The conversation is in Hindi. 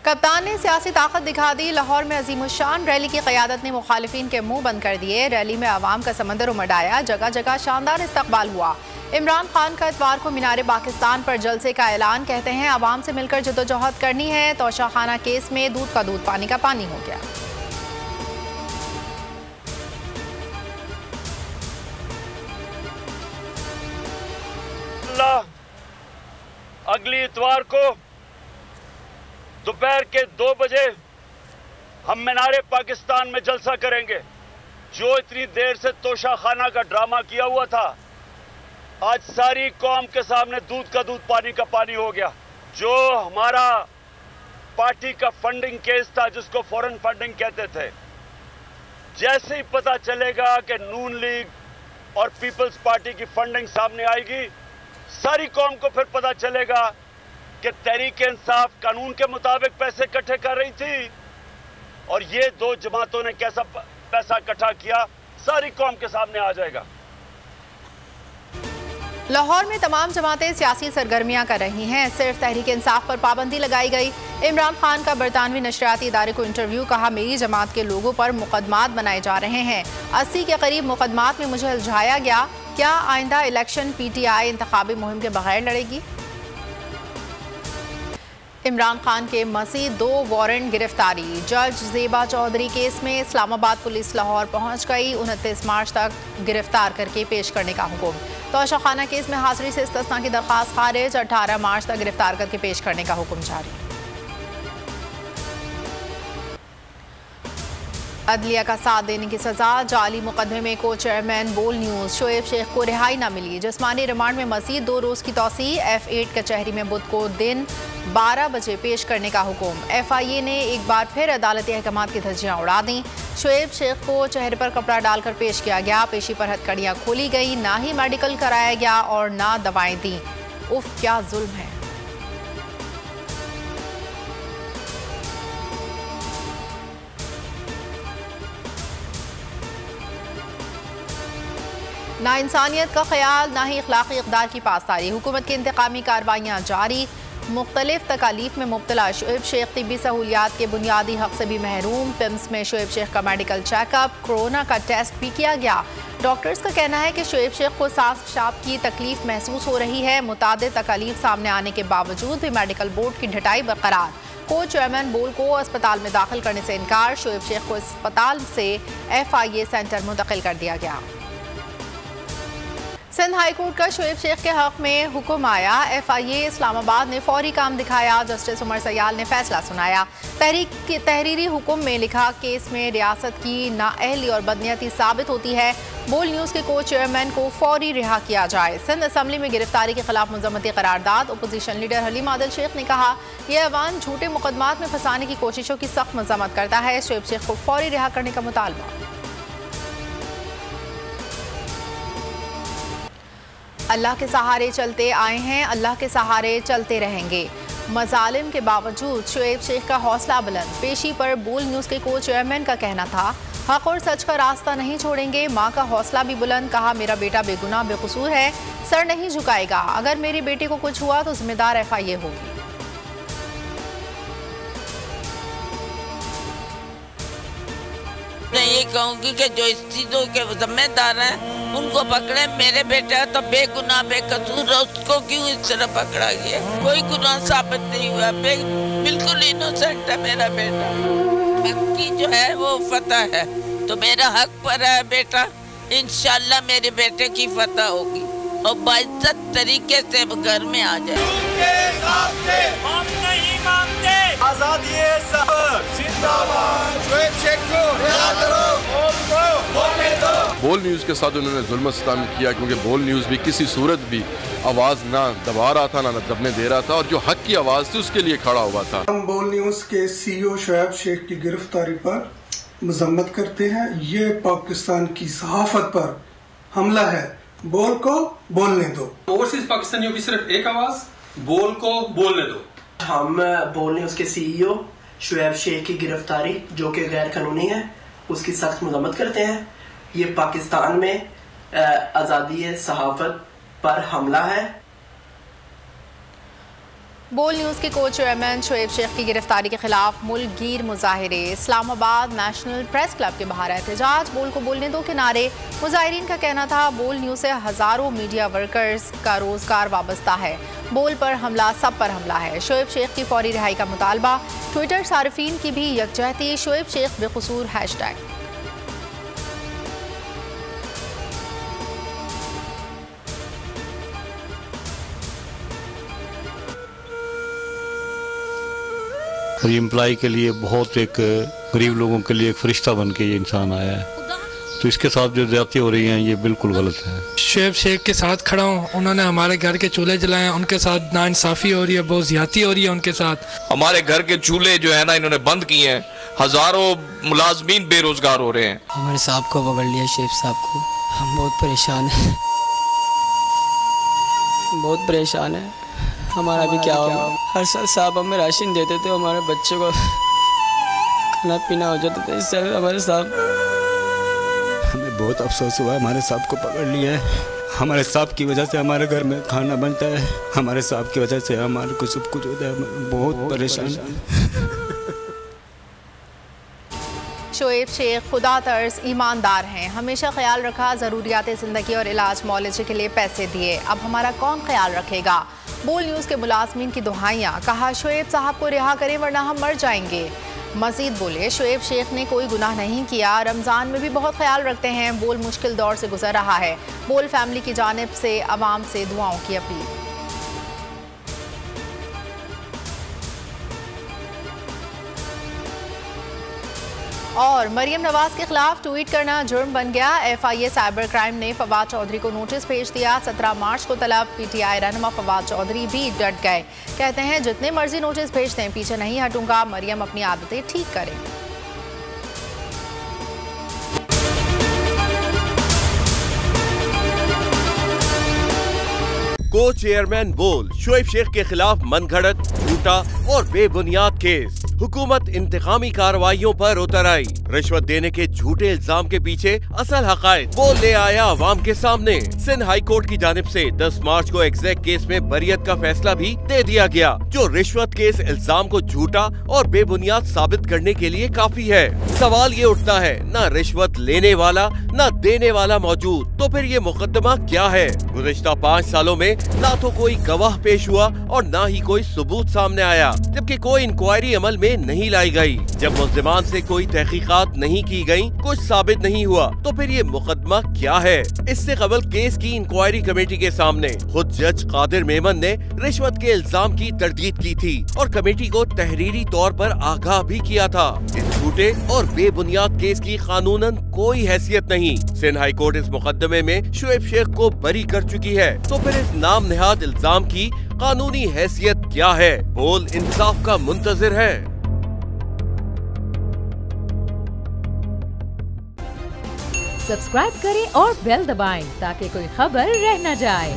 कप्तान ने सियासी ताकत दिखा दी। लाहौर में अजीमुशान रैली की क़यादत ने मुखालिफिन के मुंह बंद कर दिए। रैली में अवाम का समंदर उमड़ आया। जगह जगह शानदार इस्तकबाल हुआ। इमरान खान का इतवार को मीनार पाकिस्तान पर जलसे का ऐलान। कहते हैं अवाम से मिलकर जद्दोजहद करनी है। तोशाखाना केस में दूध का दूध पानी का पानी हो गया। अगली इतवार को दोपहर के 2 बजे हम मीनारे पाकिस्तान में जलसा करेंगे। जो इतनी देर से तोशाखाना का ड्रामा किया हुआ था, आज सारी कौम के सामने दूध का दूध पानी का पानी हो गया। जो हमारा पार्टी का फंडिंग केस था, जिसको फॉरेन फंडिंग कहते थे, जैसे ही पता चलेगा कि नून लीग और पीपल्स पार्टी की फंडिंग सामने आएगी, सारी कौम को फिर पता चलेगा कि तहरीक-ए-इंसाफ कानून के मुताबिक पैसे इकट्ठे कर रही थी और ये दो जमातों ने कैसा पैसा इकट्ठा किया, सारी कौम के सामने आ जाएगा। लाहौर में तमाम जमातें सियासी सरगर्मियां कर रही हैं। सिर्फ तहरीक-ए-इंसाफ पर पाबंदी लगाई गई। इमरान खान का बरतानवी नशरियाती इदारे को इंटरव्यू। कहा, मेरी जमात के लोगों पर मुकदमात बनाए जा रहे हैं। 80 के करीब मुकदमात में मुझे उलझाया गया। क्या आइंदा इलेक्शन PTI इंतखाबी मुहिम के बगैर लड़ेगी? इमरान खान के मज़ीद 2 वारंट गिरफ्तारी। जज ज़ेबा चौधरी केस में इस्लामाबाद पुलिस लाहौर पहुंच गई। 29 मार्च तक गिरफ्तार करके पेश करने का हुक्म। तोशाखाना केस में हाजिरी से इस्तिस्ना की दरख्वास्त खारिज। 18 मार्च तक गिरफ्तार करके पेश करने का हुक्म जारी। अदलिया का साथ देने की सजा। जाली मुकदमे में को चेयरमैन बोल न्यूज़ शोएब शेख को रिहाई न मिली। जिस्मानी रिमांड में मज़ीद 2 रोज़ की तौसी। F8 कचहरी में बुध को दिन 12 बजे पेश करने का हुक्म। FIA ने एक बार फिर अदालती अहकामात की धज्जियां उड़ा दी। शोएब शेख को चेहरे पर कपड़ा डालकर पेश किया गया। पेशी पर हथकड़ियाँ खोली गई। ना ही मेडिकल कराया गया और ना दवाएं दी। उफ, क्या जुल्म है। ना इंसानियत का ख्याल, ना ही अखलाकी इक़दार की पासदारी। हुकूमत की इंतकामी कार्रवाइयाँ जारी। मुख्तलिफ तकालीफ में मुब्तला शोएब शेख तिब्बी सहूलियात के बुनियादी हक से भी महरूम। पिम्स में शोएब शेख का मेडिकल चेकअप, कोरोना का टेस्ट भी किया गया। डॉक्टर्स का कहना है कि शोएब शेख को सांस पेशाब की तकलीफ महसूस हो रही है। मुतादिद तकालीफ सामने आने के बावजूद भी मेडिकल बोर्ड की ढटाई बरकरार। को चेयरमैन बोल को अस्पताल में दाखिल करने से इनकार। शोएब शेख को अस्पताल से FIA सेंटर मुंतकिल कर दिया गया। सिंध हाई कोर्ट का शोएब शेख के हक में हुक्म आया। FIA इस्लामाबाद ने फौरी काम दिखाया। जस्टिस उमर सयाल ने फैसला सुनाया। तहरीरी हुक्म में लिखा, केस में रियासत की नाअहली और बदनीयती साबित होती है। बोल न्यूज़ के को चेयरमैन को फौरी रिहा किया जाए। सिंध असम्बली में गिरफ्तारी के खिलाफ मुज़म्मती करारदाद। अपोजिशन लीडर हलीम आदिल शेख ने कहा, यह अवान झूठे मुकदमात में फंसाने की कोशिशों की सख्त मज़म्मत करता है। शोएब शेख को फौरी रिहा करने का मुतालबा। अल्लाह के सहारे चलते आए हैं, अल्लाह के सहारे चलते रहेंगे। मजालिम के बावजूद शोएब शेख का हौसला बुलंद। पेशी पर बोल न्यूज़ के को चेयरमैन का कहना था, हक और सच का रास्ता नहीं छोड़ेंगे। माँ का हौसला भी बुलंद। कहा, मेरा बेटा बेगुनाह बेकसूर है, सर नहीं झुकाएगा। अगर मेरी बेटी को कुछ हुआ तो जिम्मेदार FIA होगी। मैं ये कहूँगी कि जो इस चीज़ों के जिम्मेदार हैं उनको पकड़े। मेरे बेटा तो बेगुनाह बेकसूर है, उसको क्यों इस तरह पकड़ा गया? कोई गुनाह साबित नहीं हुआ, बिल्कुल इनोसेंट है मेरा बेटा। हक की जो है वो फतह है, तो मेरा हक पर है बेटा। इंशाल्लाह मेरे बेटे की फतह होगी और बाइज्जत तरीके से वो घर में आ जाए। हम नहीं मानते आजादी जिंदाबाद। शोएब शेख को रिहा करो, बोलने दो। बोल न्यूज़ के साथ उन्होंने जुल्म सितम किया, क्योंकि बोल न्यूज़ भी किसी सूरत भी आवाज़ ना दबा रहा था, ना दबने दे रहा था, और जो हक की आवाज़ थी उसके लिए खड़ा हुआ था। हम बोल न्यूज़ के CEO शोएब शेख की गिरफ्तारी पर मजम्मत करते हैं। ये पाकिस्तान की सहाफत पर हमला है। बोल को बोलने दो। ओवरसीज पाकिस्तानियों की सिर्फ एक आवाज़, बोल को बोलने दो। हम बोल न्यूज़ के CEO शोएब शेख की गिरफ्तारी, जो कि गैर कानूनी है, उसकी सख्त मजम्मत करते हैं। ये पाकिस्तान में आज़ादी सहाफत पर हमला है। बोल न्यूज़ के को चेयरमैन शोएब शेख की गिरफ्तारी के खिलाफ मुल्क गिर मुजाहिरे। इस्लामाबाद नेशनल प्रेस क्लब के बाहर एहतजाज। बोल को बोलने दो के नारे। मुजाहिरीन का कहना था बोल न्यूज़ से हज़ारों मीडिया वर्कर्स का रोजगार वाबस्ता है। बोल पर हमला सब पर हमला है। शोएब शेख की फौरी रिहाई का मुतालबा। ट्विटर सार्फिन की भी यकजहती। शोएब शेख बेकसूर हैशटैग। और ये एम्प्लॉय के लिए बहुत एक गरीब लोगों के लिए एक फरिश्ता बन के ये इंसान आया है, तो इसके साथ जो ज्यादती हो रही हैं ये बिल्कुल गलत है। शोएब शेख के साथ खड़ा हूँ, उन्होंने हमारे घर के चूल्हे जलाए, उनके साथ नाइंसाफ़ी हो रही है, बहुत ज्यादती हो रही है उनके साथ। हमारे घर के चूल्हे जो है ना इन्होंने बंद किए हैं, हजारों मुलाजमीन बेरोजगार हो रहे हैं। हमारे साहब को पकड़ लिया, शेख साहब को। हम बहुत परेशान हैं, बहुत परेशान है। हमारा भी क्या होगा। हर साल साहब हमें राशन देते थे, हमारे बच्चों को खाना पीना हो जाता था। इस साल हमारे साहब, हमें बहुत अफसोस हुआ हमारे साहब को पकड़ लिया है। हमारे साहब की वजह से हमारे घर में खाना बनता है, हमारे साहब की वजह से हमारे को सब कुछ होता है। बहुत परेशान। शोएब शेख खुदा तर्ज ईमानदार हैं, हमेशा ख्याल रखा, ज़रूरियात ज़िंदगी और इलाज मौलजे के लिए पैसे दिए, अब हमारा कौन ख्याल रखेगा। बोल न्यूज़ के मुलाजमीन की दुहाइयाँ। कहा शोएब साहब को रिहा करें वरना हम मर जाएंगे। मजीद बोले शोएब शेख ने कोई गुनाह नहीं किया, रमज़ान में भी बहुत ख्याल रखते हैं। बोल मुश्किल दौर से गुजर रहा है। बोल फैमिली की जानिब से अवाम से दुआओं की अपील। और मरियम नवाज के खिलाफ ट्वीट करना जुर्म बन गया। FIA साइबर क्राइम ने फवाद चौधरी को नोटिस भेज दिया। 17 मार्च को तलब। PTI रहनुमा फवाद चौधरी भी डट गए, कहते हैं जितने मर्जी नोटिस भेज दें पीछे नहीं हटूंगा। मरियम अपनी आदतें ठीक करें। को चेयरमैन बोल शोएब शेख के खिलाफ मनगढ़ंत, झूठा और बेबुनियाद केस। हुकूमत इंतकामी कार्रवाइयों पर उतर आई। रिश्वत देने के झूठे इल्जाम के पीछे असल हकायक बोल ले आया अवाम के सामने। सिंध हाई कोर्ट की जानिब से 10 मार्च को एग्जैक्ट केस में बरियत का फैसला भी दे दिया गया, जो रिश्वत के इस इल्जाम को झूठा और बेबुनियाद साबित करने के लिए काफी है। सवाल ये उठता है, न रिश्वत लेने वाला न देने वाला मौजूद, तो फिर ये मुकदमा क्या है। गुज़िश्ता 5 सालों में ना तो कोई गवाह पेश हुआ और ना ही कोई सबूत सामने आया, जबकि कोई इंक्वायरी अमल में नहीं लाई गई। जब मुल्जिमान से कोई तहकीकात नहीं की गई, कुछ साबित नहीं हुआ, तो फिर ये मुकदमा क्या है। इससे कबल केस की इंक्वायरी कमेटी के सामने खुद जज कादिर मेमन ने रिश्वत के इल्जाम की तरदीद की थी और कमेटी को तहरीरी तौर पर आगाह भी किया था। इस झूठे और बेबुनियाद केस की कानूनन कोई हैसियत नहीं। सिंध हाई कोर्ट इस मुकदमे में शोएब शेख को बरी कर चुकी है, तो फिर इस नाम नेहाद इल्जाम की कानूनी हैसियत क्या है। बोल इंसाफ का मुंतजिर है। सब्सक्राइब करें और बेल दबाएं ताकि कोई खबर रह न जाए।